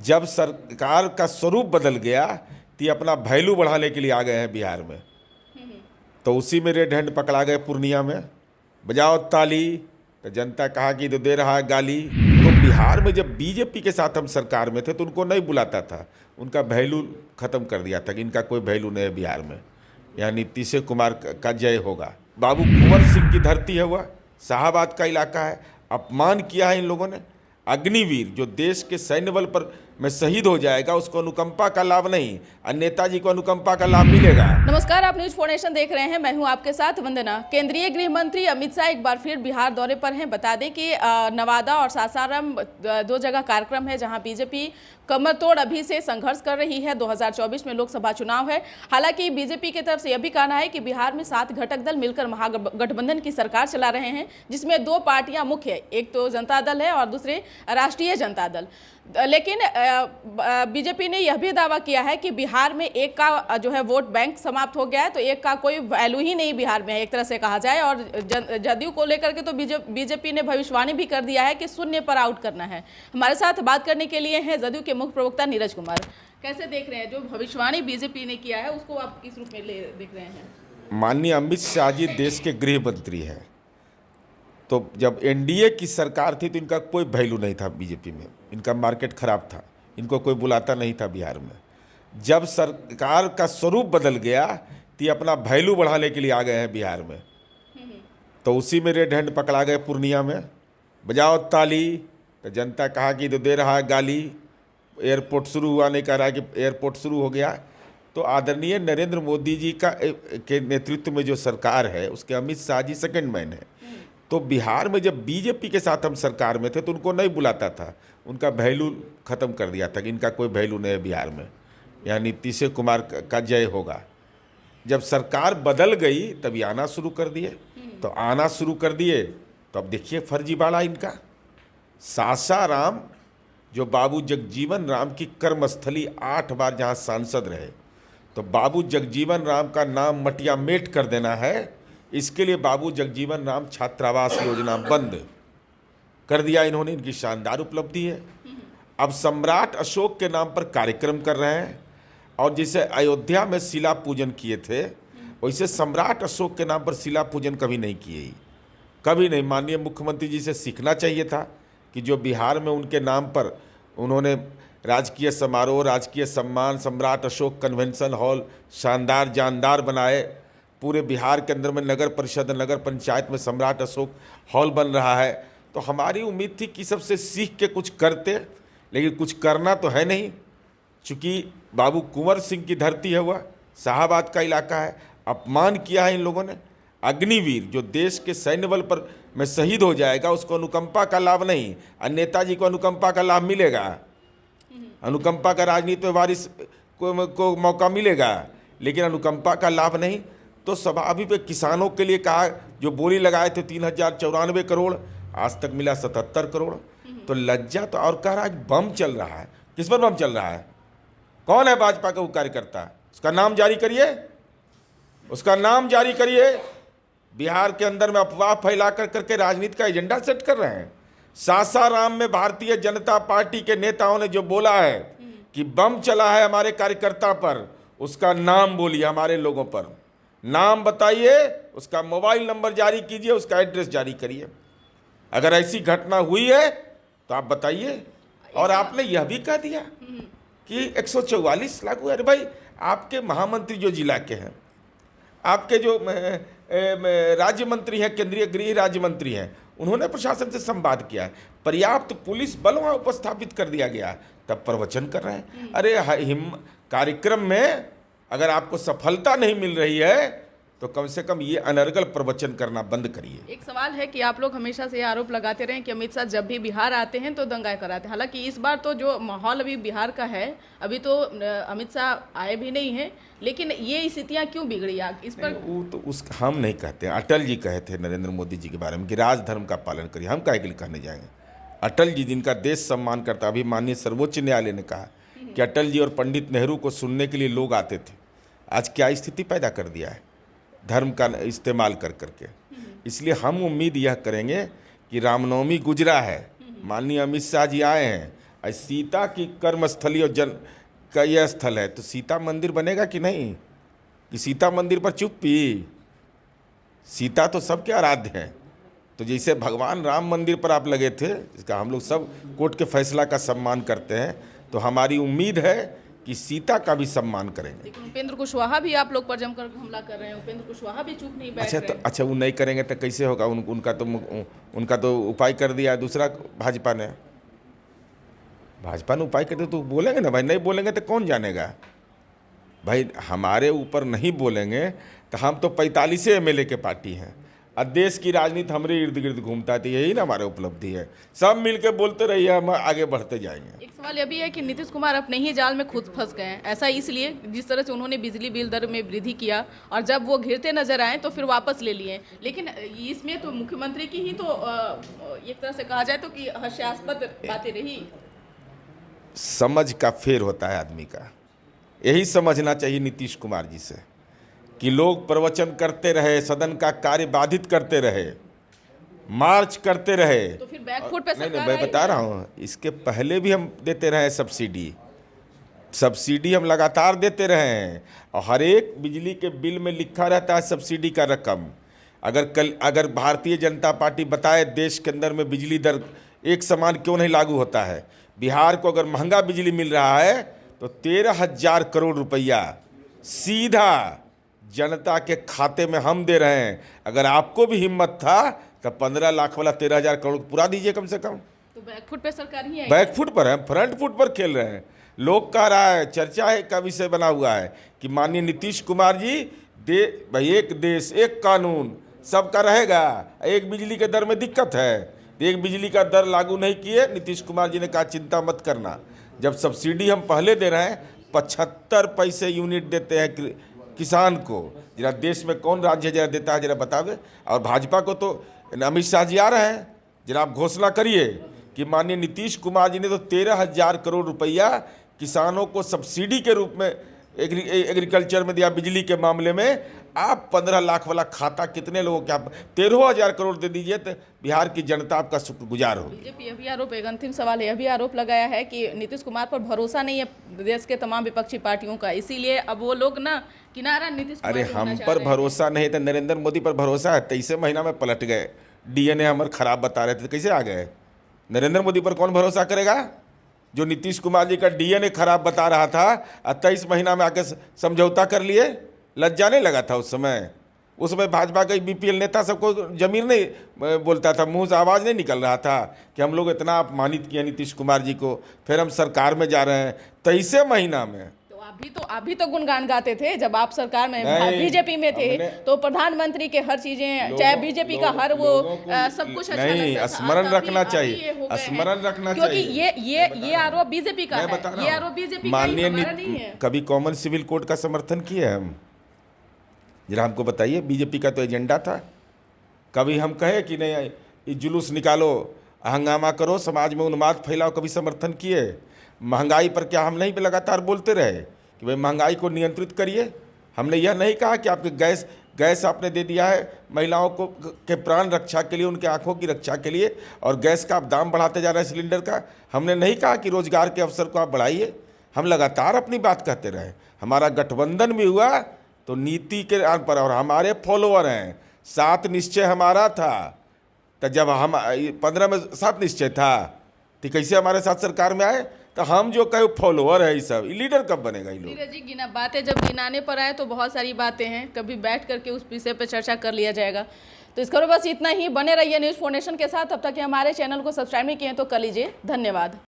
जब सरकार का स्वरूप बदल गया तो ये अपना वैल्यू बढ़ाने के लिए आ गए हैं बिहार में। तो उसी में रेड हैंड पकड़ा गए पूर्णिया में, बजाओ ताली, तो जनता कहा कि तो दे रहा है गाली। तो बिहार में जब बीजेपी के साथ हम सरकार में थे तो उनको नहीं बुलाता था, उनका वैल्यू ख़त्म कर दिया था कि इनका कोई वैल्यू नहीं है बिहार में, यहाँ नीतीश कुमार का जय होगा। बाबू कुंवर सिंह की धरती है, वह शाहाबाद का इलाका है। अपमान किया है इन लोगों ने। अग्निवीर जो देश के सैन्य बल पर में शहीद हो जाएगा उसको अनुकंपा का लाभ नहीं, और नेताजी को अनुकंपा का लाभ मिलेगा। नमस्कार, आप न्यूज 4 नेशन देख रहे हैं। मैं हूं आपके साथ वंदना। केंद्रीय गृह मंत्री अमित शाह एक बार फिर बिहार दौरे पर हैं। बता दें कि नवादा और सासाराम दो जगह कार्यक्रम है जहां बीजेपी कमर तोड़ अभी से संघर्ष कर रही है। 2024 में लोकसभा चुनाव है। हालांकि बीजेपी की तरफ से यह भी कहना है कि बिहार में 7 घटक दल मिलकर महागठबंधन की सरकार चला रहे हैं, जिसमें 2 पार्टियां मुख्य है, एक तो जनता दल है और दूसरे राष्ट्रीय जनता दल। लेकिन बीजेपी ने यह भी दावा किया है कि बिहार में एक का जो है वोट बैंक समाप्त हो गया है, तो एक का कोई वैल्यू ही नहीं बिहार में है, एक तरह से कहा जाए। और जदयू को लेकर के तो बीजेपी ने भविष्यवाणी भी कर दिया है कि शून्य पर आउट करना है। हमारे साथ बात करने के लिए हैं जदयू के मुख्य प्रवक्ता नीरज कुमार। कैसे देख रहे हैं जो भविष्यवाणी बीजेपी ने किया है, उसको आप किस रूप में देख रहे हैं? माननीय अमित शाह जी देश के गृह मंत्री हैं, तो जब एनडीए की सरकार थी तो इनका कोई वैल्यू नहीं था बीजेपी में, इनका मार्केट खराब था, इनको कोई बुलाता नहीं था बिहार में। जब सरकार का स्वरूप बदल गया तो ये अपना वैल्यू बढ़ाने के लिए आ गए हैं बिहार में। तो उसी में रेड हैंड पकड़ा गए पूर्णिया में, बजाओ ताली, तो जनता कहा कि तो दे रहा है गाली। एयरपोर्ट शुरू हुआ, नहीं कह रहा है कि एयरपोर्ट शुरू हो गया। तो आदरणीय नरेंद्र मोदी जी के नेतृत्व में जो सरकार है उसके अमित शाह जी सेकंड मैन है। तो बिहार में जब बीजेपी के साथ हम सरकार में थे तो उनको नहीं बुलाता था, उनका वैल्यू ख़त्म कर दिया था कि इनका कोई वैल्यू नहीं है बिहार में, यहाँ नीतीश कुमार का जय होगा। जब सरकार बदल गई तभी आना शुरू कर दिए। तो आना शुरू कर दिए तो अब देखिए फर्जीवाड़ा इनका। सासाराम जो बाबू जगजीवन राम की कर्मस्थली 8 बार जहाँ सांसद रहे, तो बाबू जगजीवन राम का नाम मटिया मेट कर देना है। इसके लिए बाबू जगजीवन राम छात्रावास योजना बंद कर दिया इन्होंने, इनकी शानदार उपलब्धि है। अब सम्राट अशोक के नाम पर कार्यक्रम कर रहे हैं, और जैसे अयोध्या में शिला पूजन किए थे वैसे सम्राट अशोक के नाम पर शिला पूजन कभी नहीं किए ही, कभी नहीं। माननीय मुख्यमंत्री जी से सीखना चाहिए था कि जो बिहार में उनके नाम पर उन्होंने राजकीय समारोह, राजकीय सम्मान, सम्राट अशोक कन्वेंशन हॉल शानदार जानदार बनाए। पूरे बिहार के अंदर में नगर परिषद, नगर पंचायत में सम्राट अशोक हॉल बन रहा है। तो हमारी उम्मीद थी कि सबसे सीख के कुछ करते, लेकिन कुछ करना तो है नहीं। चूँकि बाबू कुंवर सिंह की धरती है, वह शाहाबाद का इलाका है। अपमान किया है इन लोगों ने। अग्निवीर जो देश के सैन्य बल पर में शहीद हो जाएगा उसको अनुकंपा का लाभ नहीं, और नेताजी को अनुकंपा का लाभ मिलेगा। अनुकंपा का राजनीति में वारिस को मौका मिलेगा, लेकिन अनुकंपा का लाभ नहीं। तो स्वाभाविक पे किसानों के लिए कहा, जो बोली लगाए थे 3094 करोड़, आज तक मिला 77 करोड़। तो लज्जा तो। और कह रहा है बम चल रहा है। किस पर बम चल रहा है? कौन है भाजपा का वो कार्यकर्ता? उसका नाम जारी करिए, उसका नाम जारी करिए। बिहार के अंदर में अफवाह फैला करके राजनीति का एजेंडा सेट कर रहे हैं। सासाराम में भारतीय जनता पार्टी के नेताओं ने जो बोला है कि बम चला है हमारे कार्यकर्ता पर, उसका नाम बोलिए, हमारे लोगों पर नाम बताइए, उसका मोबाइल नंबर जारी कीजिए, उसका एड्रेस जारी करिए। अगर ऐसी घटना हुई है तो आप बताइए। और आपने यह भी कह दिया कि 144 लागू है। अरे भाई, आपके महामंत्री जो जिला के हैं, आपके जो राज्य मंत्री हैं, केंद्रीय गृह राज्य मंत्री हैं, उन्होंने प्रशासन से संवाद किया है, पर्याप्त पुलिस बल वहाँ उपस्थापित कर दिया गया, तब प्रवचन कर रहे हैं। अरे कार्यक्रम में अगर आपको सफलता नहीं मिल रही है तो कम से कम ये अनर्गल प्रवचन करना बंद करिए। एक सवाल है कि आप लोग हमेशा से आरोप लगाते रहे कि अमित शाह जब भी बिहार आते हैं तो दंगा कराते हैं। हालांकि इस बार तो जो माहौल अभी बिहार का है, अभी तो अमित शाह आए भी नहीं हैं, लेकिन ये स्थितियां क्यों बिगड़ी इस पर? वो तो हम नहीं कहते हैं। अटल जी कहे थे नरेंद्र मोदी जी के बारे में कि राजधर्म का पालन करिए। हम काहे के लिए कहने जाएंगे? अटल जी जिनका देश सम्मान करता, अभी माननीय सर्वोच्च न्यायालय ने कहा कि अटल जी और पंडित नेहरू को सुनने के लिए लोग आते थे। आज क्या स्थिति पैदा कर दिया है धर्म का इस्तेमाल कर करके। इसलिए हम उम्मीद यह करेंगे कि रामनवमी गुजरा है, माननीय अमित शाह जी आए हैं, सीता की कर्मस्थली और जन का यह स्थल है, तो सीता मंदिर बनेगा कि नहीं? कि सीता मंदिर पर चुप्पी? सीता तो सबके आराध्य हैं। तो जैसे भगवान राम मंदिर पर आप लगे थे, इसका हम लोग सब कोर्ट के फैसला का सम्मान करते हैं, तो हमारी उम्मीद है कि सीता का भी सम्मान करेंगे। लेकिन उपेंद्र कुशवाहा भी आप लोग पर जमकर हमला कर रहे हैं, उपेंद्र कुशवाहा भी चुप नहीं बैठ रहे। अच्छा, वो नहीं करेंगे तो कैसे होगा? उनका तो उपाय कर दिया दूसरा भाजपा ने उपाय कर दिया, तो बोलेंगे ना भाई। नहीं बोलेंगे तो कौन जानेगा भाई? हमारे ऊपर नहीं बोलेंगे तो हम तो 45 MLA के पार्टी हैं और देश की राजनीति हमारे इर्द गिर्द घूमता है, तो यही ना हमारी उपलब्धि है। सब मिलके बोलते रहिए, हम आगे बढ़ते जाएंगे। एक सवाल यह भी है कि नीतीश कुमार अपने ही जाल में खुद फंस गए हैं। ऐसा इसलिए जिस तरह से उन्होंने बिजली बिल दर में वृद्धि किया और जब वो घिरते नजर आए तो फिर वापस ले लिए। लेकिन इसमें तो मुख्यमंत्री की ही तो एक तरह से कहा जाए तो कि हास्यास्पद बातें रही। समझ का फेर होता है आदमी का, यही समझना चाहिए नीतीश कुमार जी से कि लोग प्रवचन करते रहे, सदन का कार्य बाधित करते रहे, मार्च करते रहे, तो फिर बैकफुट पे नहीं, मैं बता रहा हूँ, इसके पहले भी हम देते रहे सब्सिडी हम लगातार देते रहे हैं। और हर एक बिजली के बिल में लिखा रहता है सब्सिडी का रकम। अगर भारतीय जनता पार्टी बताए देश के अंदर में बिजली दर एक समान क्यों नहीं लागू होता है? बिहार को अगर महंगा बिजली मिल रहा है तो 13,000 करोड़ रुपया सीधा जनता के खाते में हम दे रहे हैं। अगर आपको भी हिम्मत था तो 15 लाख वाला 13,000 करोड़ पूरा दीजिए कम से कम। तो बैकफुट पे सरकार ही है। बैकफुट पर है, फ्रंट फुट पर खेल रहे हैं। लोग कह रहा है, चर्चा है का विषय बना हुआ है कि माननीय नीतीश कुमार जी भाई एक देश एक कानून सबका रहेगा, एक बिजली के दर में दिक्कत है, एक बिजली का दर लागू नहीं किए। नीतीश कुमार जी ने कहा चिंता मत करना, जब सब्सिडी हम पहले दे रहे हैं 75 पैसे यूनिट देते हैं किसान को। जरा देश में कौन राज्य जरा देता है, जरा बतावे। और भाजपा को तो अमित शाह जी आ रहे हैं, जरा आप घोषणा करिए कि माननीय नीतीश कुमार जी ने तो 13,000 करोड़ रुपया किसानों को सब्सिडी के रूप में एग्रीकल्चर में दिया। बिजली के मामले में आप 15 लाख वाला खाता कितने लोगों के, आप 13,000 करोड़ दे दीजिए तो बिहार की जनता आपका शुक्रगुजार होगी। बीजेपी अभी आरोप, एक अंतिम सवाल यह भी आरोप लगाया है कि नीतीश कुमार पर भरोसा नहीं है देश के तमाम विपक्षी पार्टियों का, इसीलिए अब वो लोग ना किनारा नीतीश कुमार। अरे हम पर भरोसा नहीं तो नरेंद्र मोदी पर भरोसा है। 23 महीना में पलट गए, DNA हमारे खराब बता रहे थे, तो कैसे आ गए? नरेंद्र मोदी पर कौन भरोसा करेगा जो नीतीश कुमार जी का DNA खराब बता रहा था और 23 महीना में आके समझौता कर लिए? लज्जा नहीं लगा था उस समय भाजपा का BPL नेता सबको जमीर नहीं बोलता था, मुंह से आवाज़ नहीं निकल रहा था कि हम लोग इतना अपमानित किया नीतीश कुमार जी को, फिर हम सरकार में जा रहे हैं 23 महीना में। तो अभी तो गुणगान गाते थे जब आप सरकार में बीजेपी में थे, तो प्रधानमंत्री के हर चीजें, चाहे बीजेपी का हर वो सब कुछ अच्छा नहीं, स्मरण रखना चाहिए, स्मरण रखना चाहिए, क्योंकि ये आरोप बीजेपी का है, ये आरोप बीजेपी का नहीं है। कभी कॉमन सिविल कोड का समर्थन किए हम? जरा हमको बताइए। बीजेपी का तो एजेंडा था। कभी हम कहे कि नहीं जुलूस निकालो, हंगामा करो, समाज में उन्माद फैलाओ, कभी समर्थन किए? महंगाई पर क्या हम नहीं लगातार बोलते रहे कि भाई महंगाई को नियंत्रित करिए? हमने यह नहीं कहा कि आपके गैस आपने दे दिया है महिलाओं को के प्राण रक्षा के लिए, उनके आंखों की रक्षा के लिए, और गैस का आप दाम बढ़ाते जा रहे हैं सिलेंडर का। हमने नहीं कहा कि रोजगार के अवसर को आप बढ़ाइए। हम लगातार अपनी बात कहते रहे। हमारा गठबंधन भी हुआ तो नीति के आधार पर, और हमारे फॉलोअर हैं। 7 निश्चय हमारा था, तो जब हम 15 में 7 निश्चय था तो कैसे हमारे साथ सरकार में आए? तो हम जो कहे फॉलोअर है, ये सब लीडर कब बनेगा ये लोग? धीरज जी, बातें जब गिनाने पर आए तो बहुत सारी बातें हैं, कभी बैठ करके उस विषय पर चर्चा कर लिया जाएगा। तो इस करो बस इतना ही। बने रहिए न्यूज़ फाउंडेशन के साथ। तब तक कि हमारे चैनल को सब्सक्राइब नहीं किए तो कर लीजिए। धन्यवाद।